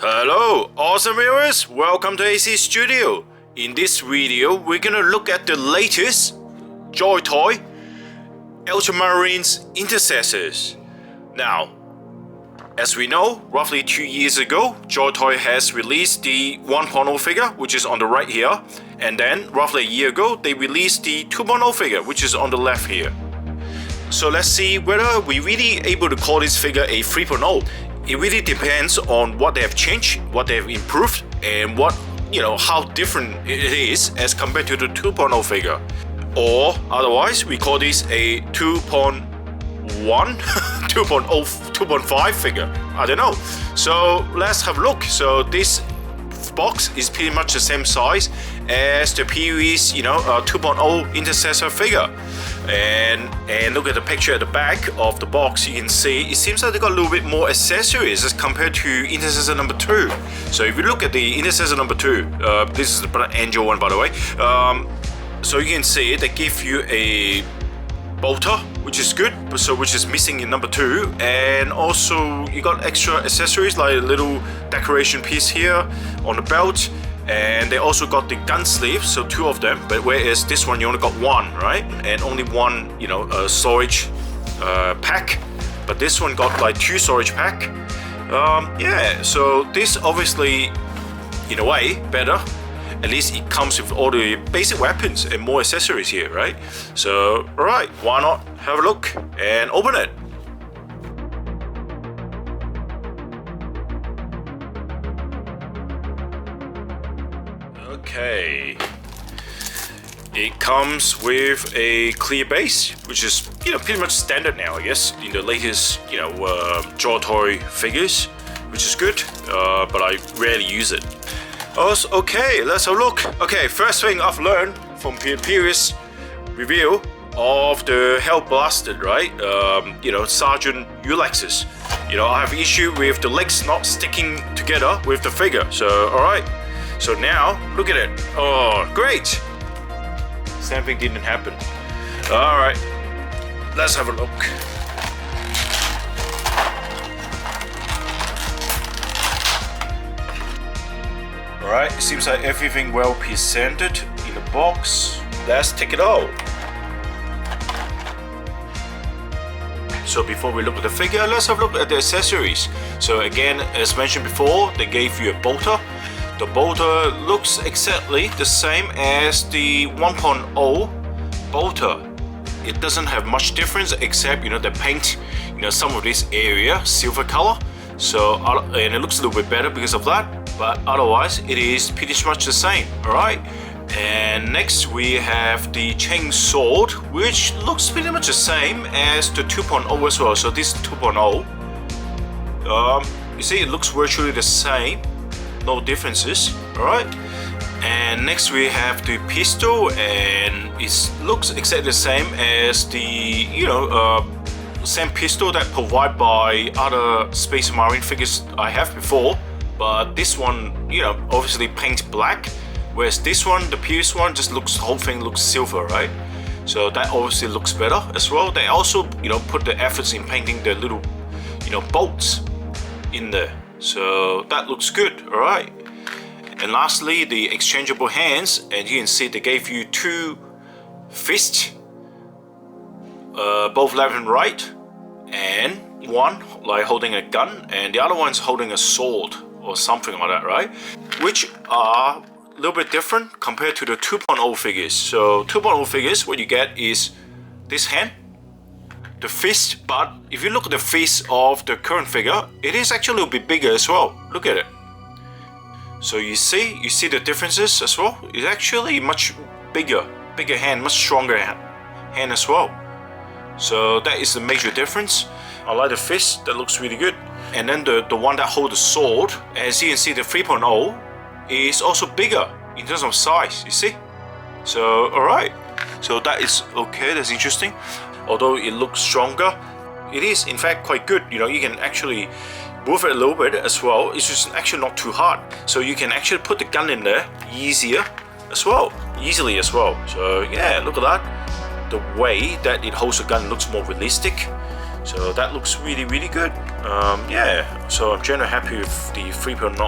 Hello awesome viewers, welcome to AC Studio. In this video we're gonna look at the latest JOYTOY Ultramarines Intercessors. Now, as we know, roughly 2 years ago JOYTOY has released the 1.0 figure, which is on the right here, and then roughly a year ago they released the 2.0 figure, which is on the left here. So let's see whether we're really able to call this figure a 3.0. It really depends on what they have changed, what they have improved, and how different it is as compared to the 2.0 figure. Or otherwise, we call this a 2.1, 2.0, 2.5 figure. I don't know. So let's have a look. So this box is pretty much the same size as the previous 2.0 Intercessor figure, and look at the picture at the back of the box. You can see it seems like they got a little bit more accessories as compared to Intercessor number 2. So if you look at the Intercessor number 2, this is the Blood Angel one, by the way. So you can see they give you a bolter, which is good, which is missing in number 2, and also you got extra accessories like a little decoration piece here on the belt, and they also got the gun sleeve, so 2 of them, but whereas this one you only got 1, right, and only 1 storage pack, but this one got like 2 storage pack. So this obviously in a way better. At least it comes with all the basic weapons and more accessories here, right? So, alright, why not have a look and open it? Okay. It comes with a clear base, which is, pretty much standard now, I guess, in the latest, JOYTOY figures, which is good, but I rarely use it. Okay, let's have a look. Okay, first thing I've learned from previous review of the Hell Blasted, right? Sergeant Ulexus. I have issue with the legs not sticking together with the figure. So, alright. So now, look at it. Oh, great. Same thing didn't happen. Alright, let's have a look. Alright, it seems like everything well presented in the box. Let's take it out. So before we look at the figure, let's have a look at the accessories. So again, as mentioned before, they gave you a bolter. The bolter looks exactly the same as the 1.0 bolter. It doesn't have much difference except they paint some of this area silver color. So and it looks a little bit better because of that. But otherwise it is pretty much the same. Alright, and next we have the chain sword, which looks pretty much the same as the 2.0 as well. So this 2.0, you see it looks virtually the same, no differences. Alright, and next we have the pistol, and it looks exactly the same as the same pistol that provided by other Space Marine figures I have before. But this one, obviously paint black, whereas this one, the previous one, just looks, the whole thing looks silver, right? So that obviously looks better as well. They also, put the efforts in painting the little, bolts in there. So that looks good, all right? And lastly, the exchangeable hands, and you can see they gave you 2 fists, both left and right, and one like holding a gun, and the other one's holding a sword, or something like that, right? Which are a little bit different compared to the 2.0 figures. So 2.0 figures, what you get is this hand, the fist, but if you look at the fist of the current figure, it is actually a little bit bigger as well. Look at it. So you see the differences as well. It's actually much bigger hand, much stronger hand as well. So that is the major difference. I like the fist, that looks really good. And then the one that holds the sword, as you can see, the 3.0 is also bigger in terms of size, you see? So, alright. So that is okay, that's interesting. Although it looks stronger, it is in fact quite good. You can actually move it a little bit as well. It's just actually not too hard. So you can actually put the gun in there easily as well. So yeah, look at that. The way that it holds the gun looks more realistic. So that looks really, really good. Yeah, so I'm generally happy with the 3.0.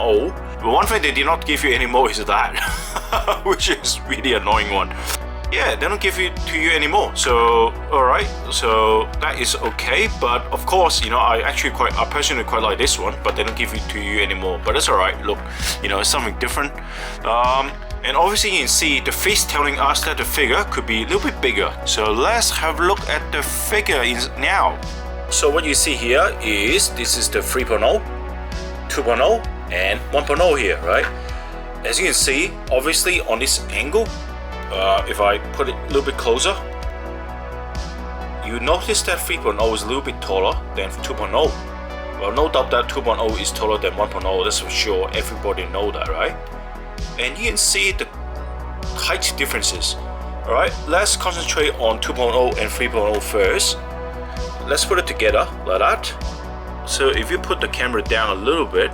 But one thing they did not give you anymore is that, which is really annoying one. Yeah, they don't give it to you anymore. So, alright, so that is okay. But of course, you know, I personally quite like this one, but they don't give it to you anymore. But that's alright, look, you know, it's something different. And obviously you can see the face telling us that the figure could be a little bit bigger. So let's have a look at the figure now. So what you see here is, this is the 3.0, 2.0 and 1.0 here, right? As you can see, obviously on this angle, if I put it a little bit closer, you notice that 3.0 is a little bit taller than 2.0. Well, no doubt that 2.0 is taller than 1.0, that's for sure, everybody know that, right? And you can see the height differences. Alright, let's concentrate on 2.0 and 3.0 first. Let's put it together like that. So if you put the camera down a little bit,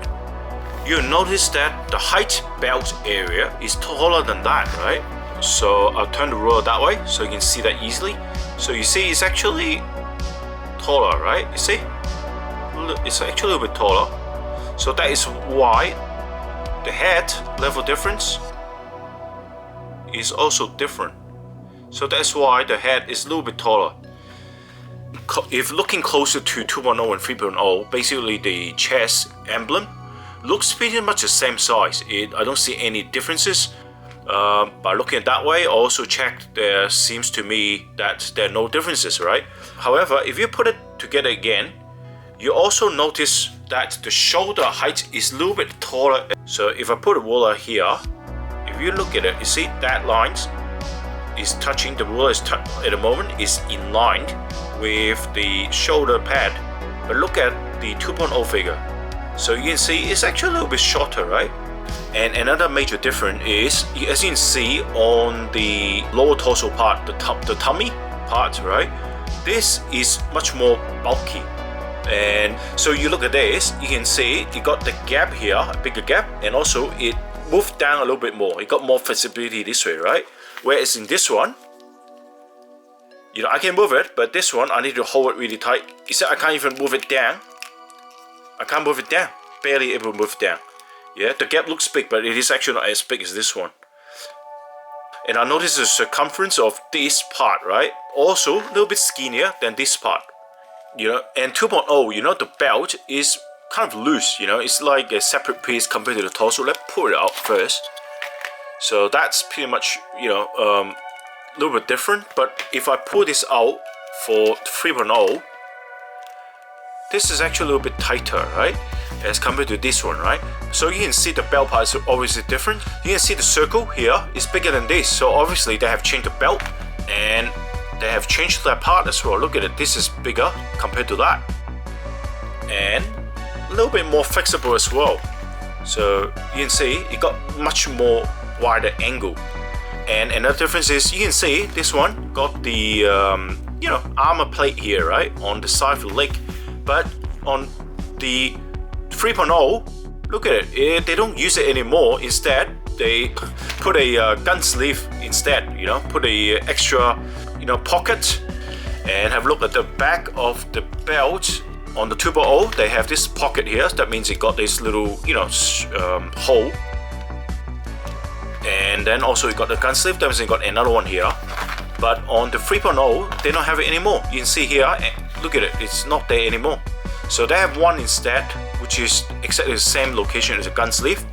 you'll notice that the height belt area is taller than that, right? So I'll turn the ruler that way so you can see that easily. So you see it's actually taller, right? You see? It's actually a little bit taller. So that is why the head level difference is also different. So that's why the head is a little bit taller. If looking closer to 2.0 and 3.0, basically the chest emblem looks pretty much the same size. I don't see any differences. By looking at that way, I also checked, there seems to me that there are no differences, right? However, if you put it together again, you also notice that the shoulder height is a little bit taller. So if I put a ruler here, if you look at it, you see that lines is touching, the ruler is at the moment is in line with the shoulder pad. But look at the 2.0 figure. So you can see it's actually a little bit shorter, right? And another major difference is, as you can see on the lower torso part, the tummy part, right? This is much more bulky. And so you look at this, you can see it got the gap here, a bigger gap, and also it moved down a little bit more. It got more flexibility this way, right? Whereas in this one, you know, I can move it, but this one I need to hold it really tight. You see, I can't even move it down. I can't move it down. Barely able to move it down. Yeah, the gap looks big, but it is actually not as big as this one. And I notice the circumference of this part, right? Also a little bit skinnier than this part. You know, and 2.0, you know, the belt is kind of loose, you know, it's like a separate piece compared to the torso. Let's pull it out first. So that's pretty much, you know, a little bit different. But if I pull this out for 3.0, this is actually a little bit tighter, right, as compared to this one, right? So you can see the belt part is obviously different. You can see the circle here is bigger than this. So obviously they have changed the belt and they have changed that part as well. Look at it, this is bigger compared to that. And a little bit more flexible as well. So you can see it got much more wider angle. And another difference is you can see this one got the you know, armor plate here, right, on the side of the leg. But on the 3.0, look at it, they don't use it anymore. Instead, they put a gun sleeve instead, you know, put a extra, you know, pocket. And have a look at the back of the belt. On the 2.0, they have this pocket here. That means it got this little, you know, hole. And then also it got the gun sleeve. That means it got another one here. But on the 3.0, they don't have it anymore. You can see here, look at it, it's not there anymore. So they have one instead, which is exactly the same location as a gun sleeve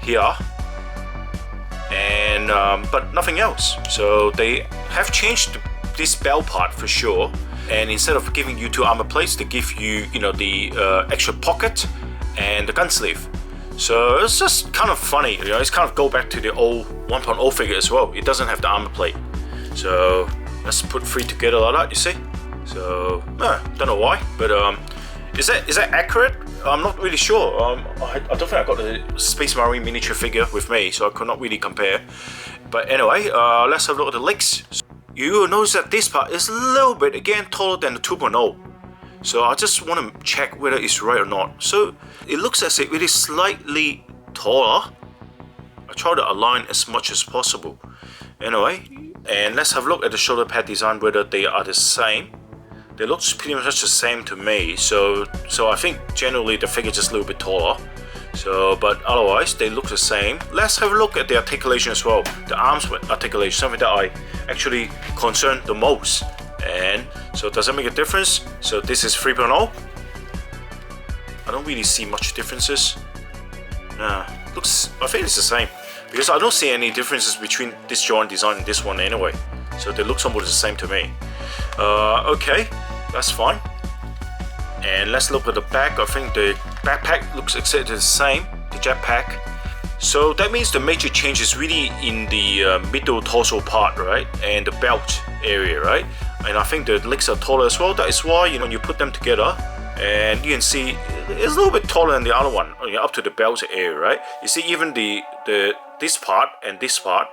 here. And but nothing else. So they have changed this belt part for sure. And instead of giving you two armor plates, they give you, you know, the extra pocket and the gun sleeve. So it's just kind of funny, you know, it's kind of go back to the old 1.0 figure as well. It doesn't have the armor plate. So let's put three together like that, you see. So don't know why, but is that accurate? I'm not really sure. I don't think I got the Space Marine miniature figure with me, so I could not really compare. But anyway, let's have a look at the legs. You will notice that this part is a little bit, again, taller than the 2.0. So I just want to check whether it's right or not. So it looks as if it is slightly taller. I try to align as much as possible. Anyway, and let's have a look at the shoulder pad design, whether they are the same. they look pretty much the same to me. So I think generally the figure just a little bit taller. So, but otherwise they look the same. Let's have a look at the articulation as well. The arms articulation, something that I actually concern the most. And so does that make a difference? So this is 3.0. I don't really see much differences. Nah, I think it's the same, because I don't see any differences between this joint design and this one anyway. So they look somewhat the same to me. Okay, that's fine. And let's look at the back. I think the backpack looks exactly the same, the jetpack. So that means the major change is really in the middle torso part, right? And the belt area, right? And I think the legs are taller as well. That is why, you know, when you put them together, and you can see it's a little bit taller than the other one, up to the belt area, right? You see even this part and this part,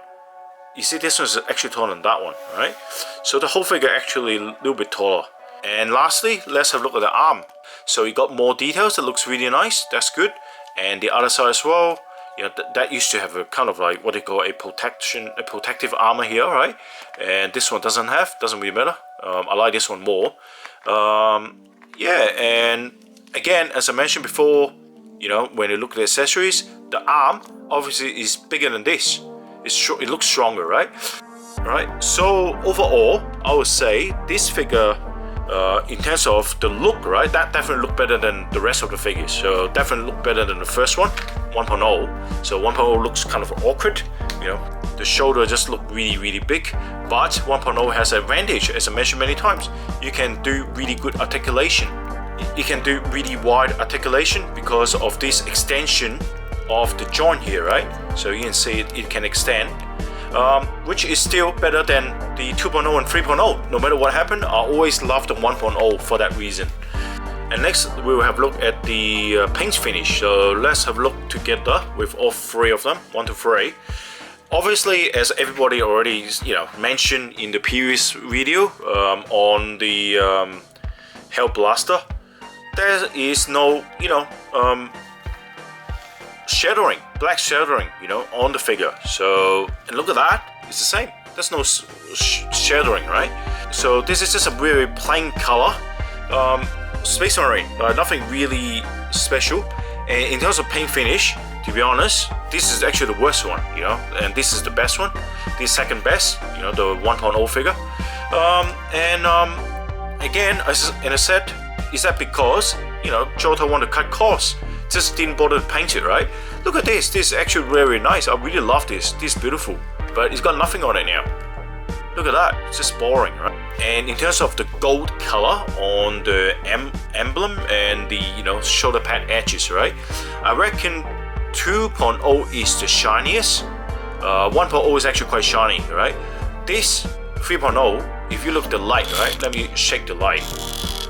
you see this one is actually taller than that one, right? So the whole figure actually a little bit taller. And lastly, let's have a look at the arm. So you got more details. That looks really nice. That's good. And the other side as well. You know, that used to have a kind of like what they call a protective armor here, right? And this one doesn't really matter. I like this one more. Yeah, and again, as I mentioned before, you know, when you look at the accessories, the arm obviously is bigger than this. It looks stronger, right? Right. So overall, I would say this figure, in terms of the look, right, that definitely look better than the rest of the figures. So definitely look better than the first one, 1.0. So 1.0 looks kind of awkward, you know, the shoulder just look really big. But 1.0 has an advantage, as I mentioned many times. You can do really good articulation. You can do really wide articulation because of this extension of the joint here, right? So you can see it can extend. Which is still better than the 2.0 and 3.0. No matter what happened, I always loved the 1.0 for that reason. And next we will have a look at the paint finish. So let's have a look together with all three of them, 1 to 3. Obviously, as everybody already, you know, mentioned in the previous video on the Hell Blaster, there is no, you know, shadowing, black shadowing, you know, on the figure. So, and look at that, it's the same. There's no shadowing, right? So this is just a very plain color, Space Marine, nothing really special. And in terms of paint finish, to be honest, this is actually the worst one, you know, and this is the best one. This second best, you know, the 1.0 figure. Again, as I said, is that because, you know, JOYTOY want to cut costs? Just didn't bother to paint it, right? Look at this. This is actually very nice. I really love this. This is beautiful, but it's got nothing on it now. Look at that. It's just boring, right? And in terms of the gold color on the emblem and the, you know, shoulder pad edges, right? I reckon 2.0 is the shiniest. 1.0 is actually quite shiny, right? This 3.0, if you look at the light, right? Let me shake the light.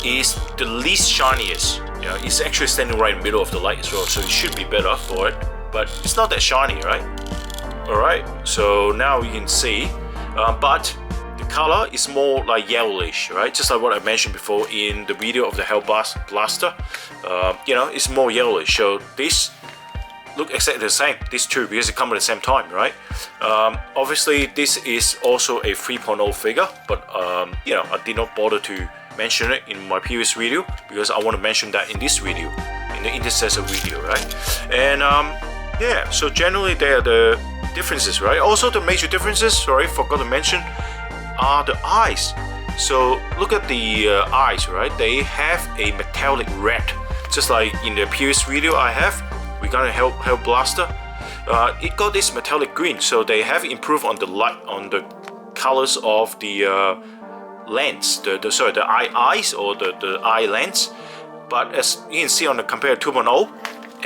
Is the least shiniest. You know, it's actually standing right in the middle of the light as well, so it should be better for it, but it's not that shiny, right? Alright, so now you can see, but the color is more like yellowish, right? Just like what I mentioned before in the video of the Hell Blaster. You know, it's more yellowish, so this look exactly the same, these two, because they come at the same time, right? Obviously, this is also a 3.0 figure, but you know, I did not bother to mention it in my previous video because I want to mention that in this video, in the Intercessor video, right? And yeah, so generally they are the differences, right? Also the major differences, sorry, forgot to mention, are the eyes. So look at the eyes, right? They have a metallic red, just like in the previous video I have. We're gonna Hell Blaster. It got this metallic green, so they have improved on the light, on the colors of the lens, the eyes or the eye lens. But as you can see on the compared 2.0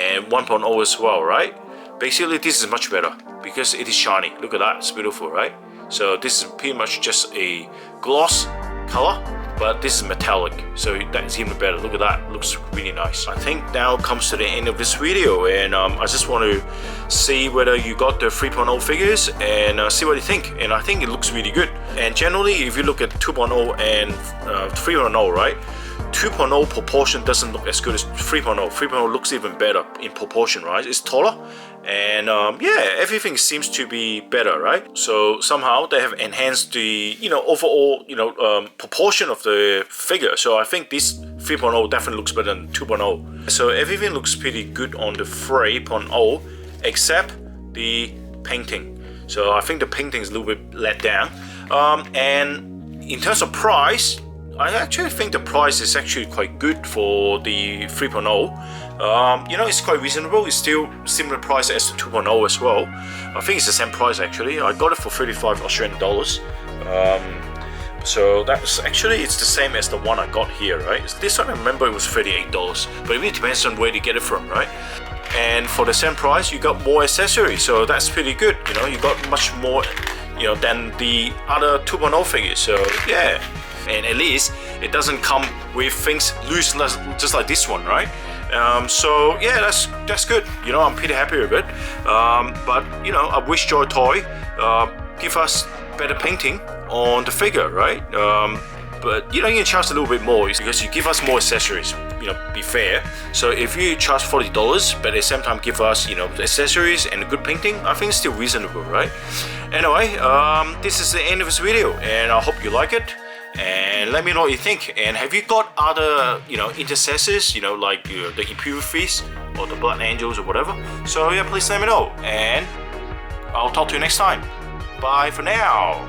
and 1.0 as well, right? Basically this is much better because it is shiny. Look at that, it's beautiful, right? So this is pretty much just a gloss color, but this is metallic, so that's even better. Look at that, looks really nice. I think now comes to the end of this video, and I just want to see whether you got the 3.0 figures and see what you think. And I think it looks really good. And generally, if you look at 2.0 and 3.0, right? 2.0 proportion doesn't look as good as 3.0. 3.0 looks even better in proportion, right? It's taller and yeah, everything seems to be better, right? So somehow they have enhanced the overall proportion of the figure. So I think this 3.0 definitely looks better than 2.0. So everything looks pretty good on the 3.0 except the painting. So I think the painting is a little bit let down. And in terms of price, I actually think the price is actually quite good for the 3.0. It's quite reasonable. It's still similar price as the 2.0 as well. I think it's the same price actually. I got it for 35 Australian dollars. So that's actually, it's the same as the one I got here, right? This one I remember it was $38, but it really depends on where you get it from, right? And for the same price, you got more accessories, so that's pretty good. You got much more, than the other 2.0 figures. So yeah, and at least it doesn't come with things loose, just like this one, right? So yeah, that's good. I'm pretty happy with it. But I wish JOYTOY give us better painting on the figure, right? But you can charge a little bit more because you give us more accessories. Be fair. So if you charge $40, but at the same time give us the accessories and good painting, I think it's still reasonable, right? Anyway, this is the end of this video, and I hope you like it. And let me know what you think. And have you got other intercessors, like the Imperial Feast or the Blood Angels or whatever? So yeah, please let me know, and I'll talk to you next time. Bye for now.